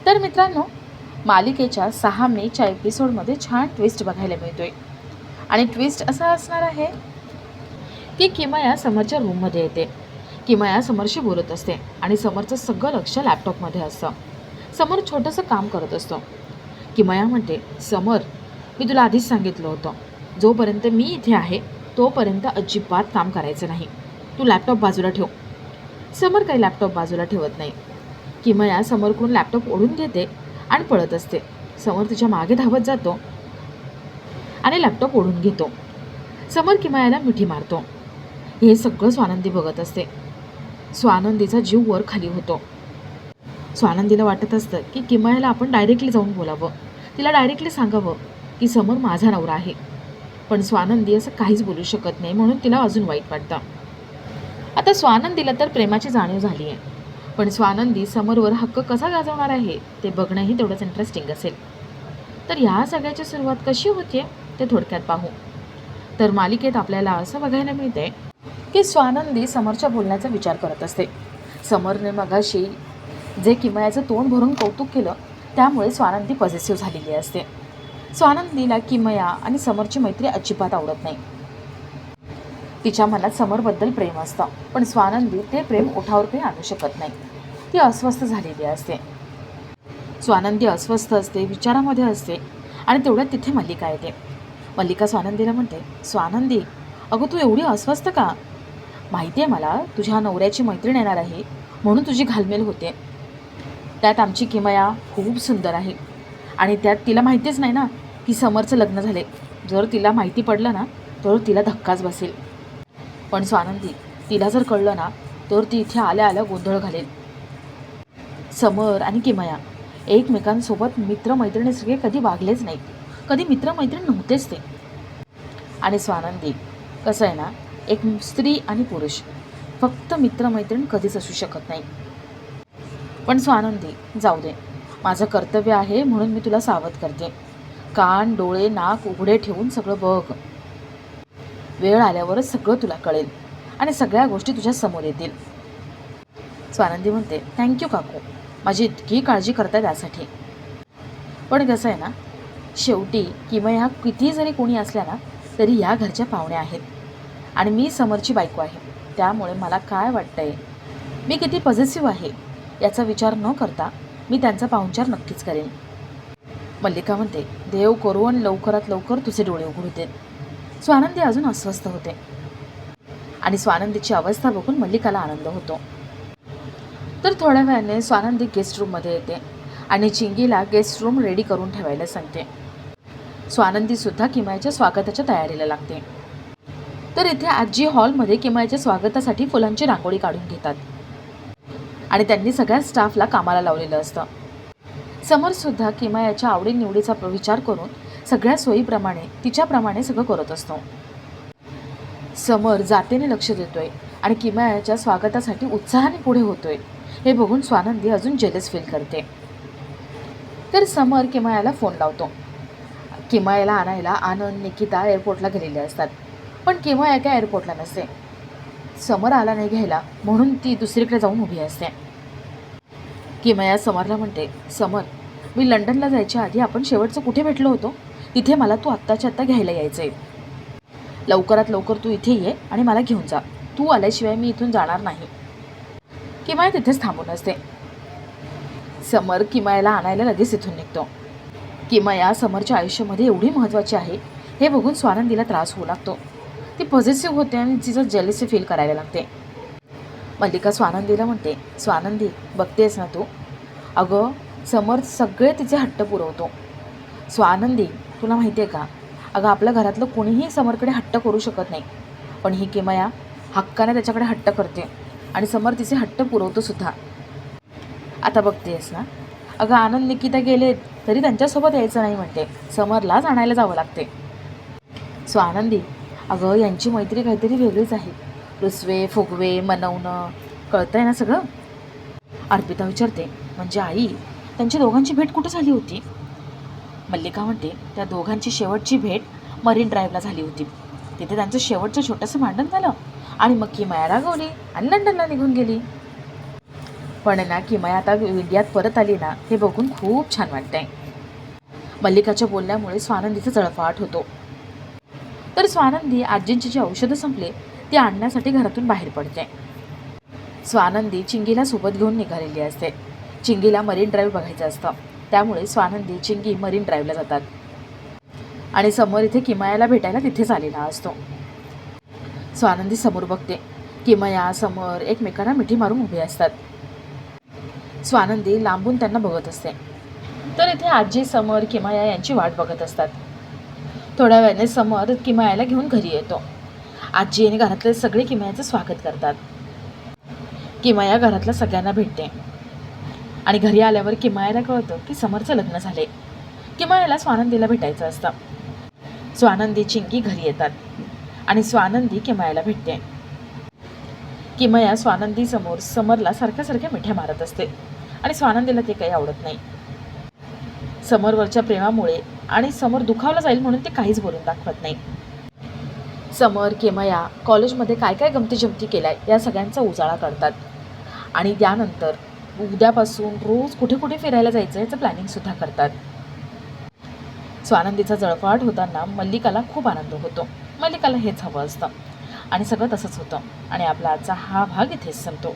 तर मित्रांनो, मालिकेच्या 6 मेच्या एपिसोडमध्ये छान ट्विस्ट बघायला मिळतोय. आणि ट्विस्ट असा असणार आहे की किमया समरच्या रूममध्ये येते. किमया समरशी बोलत असते आणि समरचं सगळं लक्ष लॅपटॉपमध्ये असतं. समर छोटंसं काम करत असतो. किमया म्हणते, समर, मी तुला आधीच सांगितलं होतं, जोपर्यंत मी इथे आहे तोपर्यंत अजिबात काम करायचं नाही. तू लॅपटॉप बाजूला ठेव. समर काही लॅपटॉप बाजूला ठेवत नाही. किमया समरकडून लॅपटॉप ओढून घेते आणि पळत असते. समर तिच्या मागे धावत जातो आणि लॅपटॉप ओढून घेतो. समर किमयाला मिठी मारतो. हे सगळं स्वानंदी बघत असते. स्वानंदीचा जीव वर खाली होतो. स्वानंदीला वाटत असतं की किमयाला आपण डायरेक्टली जाऊन बोलावं, तिला डायरेक्टली सांगावं की समर माझा नवरा आहे. पण स्वानंदी असं काहीच बोलू शकत नाही, म्हणून तिला अजून वाईट वाटतं. आता स्वानंदीला तर प्रेमाची जाणीव झाली आहे, पण स्वानंदी समरवर हक्क कसा गाजवणार आहे ते बघणंही तेवढंच इंटरेस्टिंग असेल. तर ह्या सगळ्याची सुरुवात कशी होते ते थोडक्यात पाहू. तर मालिकेत आपल्याला असं बघायला मिळते की स्वानंदी समरच्या बोलण्याचा विचार करत असते. समरने मगाशी जे किमयाचं तोंड भरून कौतुक केलं त्यामुळे स्वानंदी पॉझिटिव्ह झालेली असते. स्वानंदीला किमया आणि समरची मैत्री अजिबात आवडत नाही. तिच्या मनात समरबद्दल प्रेम असतं, पण स्वानंदी ते प्रेम ओठावर काही आणू शकत नाही. ती अस्वस्थ झालेली असते. स्वानंदी अस्वस्थ असते, विचारामध्ये असते आणि तेवढ्यात तिथे मल्लिका येते. मल्लिका स्वानंदीला म्हणते, स्वानंदी, अगं तू एवढी अस्वस्थ का? माहिती आहे मला तुझ्या नवऱ्याची मैत्रीण येणार आहे म्हणून तुझी घालमेल होते. त्यात आमची किमया खूप सुंदर आहे आणि त्यात तिला माहितीच नाही ना की समरचं लग्न झाले. जर तिला माहिती पडलं ना तर तिला धक्काच बसेल. पण स्वानंदी, तिला जर कळलं ना तर ती इथे आल्या आल्या गोंधळ घालेल. समर आणि किमया एकमेकांसोबत मित्रमैत्रिणीसारखे कधी वागलेच नाहीत, कधी मित्रमैत्रीण नव्हतेच ते. आणि स्वानंदी, कसं आहे ना, एक स्त्री आणि पुरुष फक्त मित्रमैत्रीण कधीच असू शकत नाही. पण स्वानंदी, जाऊ दे, माझं कर्तव्य आहे म्हणून मी तुला सावध करते. कान डोळे नाक उघडे ठेवून सगळं बघ. वेळ आल्यावरच सगळं तुला कळेल आणि सगळ्या गोष्टी तुझ्या समोर येतील. स्वानंदी म्हणते, थँक्यू काकू, माझी इतकी काळजी करताय त्यासाठी. पण कसं आहे ना, शेवटी किमया किती जरी कोणी असल्या ना तरी या घरच्या पाहुण्या आहेत आणि मी समरची बायको आहे. त्यामुळे मला काय वाटतंय, मी किती पॉझिटिव्ह आहे याचा विचार न करता मी त्यांचा पाहुणचार नक्कीच करेन. मल्लिका म्हणते, देव करो आणि लवकरात लवकर तुझे डोळे उघडू देत. स्वानंदी अजून अस्वस्थ होते आणि स्वानंदीची अवस्था बघून मल्लिकाला आनंद होतो. तर थोड्या वेळाने स्वानंदी गेस्ट रूममध्ये येते आणि चिंगीला गेस्ट रूम रेडी करून ठेवायला सांगते. स्वानंदीसुद्धा किमयाच्या स्वागताच्या तयारीला लागते. तर इथे आजी हॉलमध्ये किमयाच्या स्वागतासाठी फुलांची रांगोळी काढून घेतात आणि त्यांनी सगळ्या स्टाफला कामाला लावलेलं असतं. समरसुद्धा किमयाच्या आवडीनिवडीचा विचार करून सगळ्या सोयीप्रमाणे तिच्याप्रमाणे सगळं करत असतो. समर जातीने लक्ष देतोय आणि किमयाच्या स्वागतासाठी उत्साहाने पुढे होतोय हे बघून स्वानंदी अजून जेलस फील करते. तर समर किमयाला फोन लावतो. किमयाला आणायला आनंद निकिता एअरपोर्टला गेलेले असतात, पण किमया काय एअरपोर्टला नसते. समर आला नाही घ्यायला म्हणून ती दुसरीकडे जाऊन उभी असते. किमया समरला म्हणते, समर, मी लंडनला जायच्या आधी आपण शेवटचं कुठे भेटलो होतो तिथे मला तू आत्ताच्या आत्ता घ्यायला यायचं आहे. लवकरात लवकर तू इथे ये आणि मला घेऊन जा. तू आल्याशिवाय मी इथून जाणार नाही. किमया तिथेच थांबून असते. समर किमयाला आणायला लगेच इथून निघतो. किमया समरच्या आयुष्यामध्ये एवढी महत्त्वाची आहे हे बघून स्वानंदीला त्रास होऊ लागतो. ती पॉझिटिव्ह होते आणि तिचं जेलसी फील करायला लागते. मल्लिका स्वानंदीला म्हणते, स्वानंदी, बघतेस ना तू, अगं समर सगळे तिचे हट्ट पुरवतो. स्वानंदी, तुला माहिती आहे का, अगं आपल्या घरातलं कोणीही समरकडे हट्ट करू शकत नाही, पण ही किमया हक्काने त्याच्याकडे हट्ट करते आणि समर तिचे हट्ट पुरवतो सुद्धा. आता बघतेस ना, अगं आनंद निकिता गेलेत तरी त्यांच्यासोबत यायचं नाही म्हणते, समरलाच आणायला जावं लागते. स्वानंदी, अगं यांची मैत्री काहीतरी वेगळीच आहे. रुसवे फुगवे मनवणं, कळतंय ना सगळं? अर्पिता विचारते, म्हणजे आई, त्यांची दोघांची भेट कुठं झाली होती? मल्लिका म्हणते, त्या दोघांची शेवटची भेट मरीन ड्राईव्हला झाली होती. तिथे त्यांचं शेवटचं छोटंसं भांडण झालं आणि मग किमया रागवली आणि लंडनला निघून गेली. पण आहे ना किमया आता इंडियात परत आली ना हे बघून खूप छान वाटतंय. मल्लिकाच्या बोलण्यामुळे स्वानंदीचा जळफाट होतो. तर स्वानंदी आजींची जी औषधं संपली ती आणण्यासाठी घरातून बाहेर पडते. स्वानंदी चिंगीला सोबत घेऊन निघालेली असते. चिंगीला मरीन ड्राईव्ह बघायचं असतं, त्यामुळे स्वानंदी चिंगी मरीन ड्राईव्हला जातात आणि समोर इथे किमयाला भेटायला तिथेच आलेला असतो. स्वानंदी समोर बघते. किमया समोर एकमेकांना मिठी मारून उभे असतात. स्वानंदी लांबून त्यांना बघत असते. तर इथे आजी समोर किमया यांची वाट बघत असतात. थोड्या वेळाने समोर किमयाला घेऊन घरी येतो. आजी आणि घरातले सगळे किमयाचं स्वागत करतात. किमया घरातल्या सगळ्यांना भेटते आणि घरी आल्यावर किमयाला कळतं की समरचं लग्न झाले. किमयाला स्वानंदीला भेटायचं असतं. स्वानंदी चिंकी घरी येतात आणि स्वानंदी किमयाला भेटते. किमया स्वानंदी समोर समरला सारख्या मिठ्या मारत असते आणि स्वानंदीला ते काही आवडत नाही. समरवरच्या प्रेमामुळे आणि समोर दुखावला जाईल म्हणून ते काहीच बोलून दाखवत नाही. समर किमया कॉलेजमध्ये काय काय गमती जमती केल्या या सगळ्यांचा उजाळा करतात आणि त्यानंतर उद्यापासून रोज कुठे कुठे फिरायला जायचं याचं प्लॅनिंगसुद्धा करतात. स्वानंदीचा जळफाट होताना मल्लिकाला खूप आनंद होतो. मल्लिकाला हेच हवं असतं आणि सगळं तसंच होतं आणि आपला आजचा हा भाग इथेच संपतो.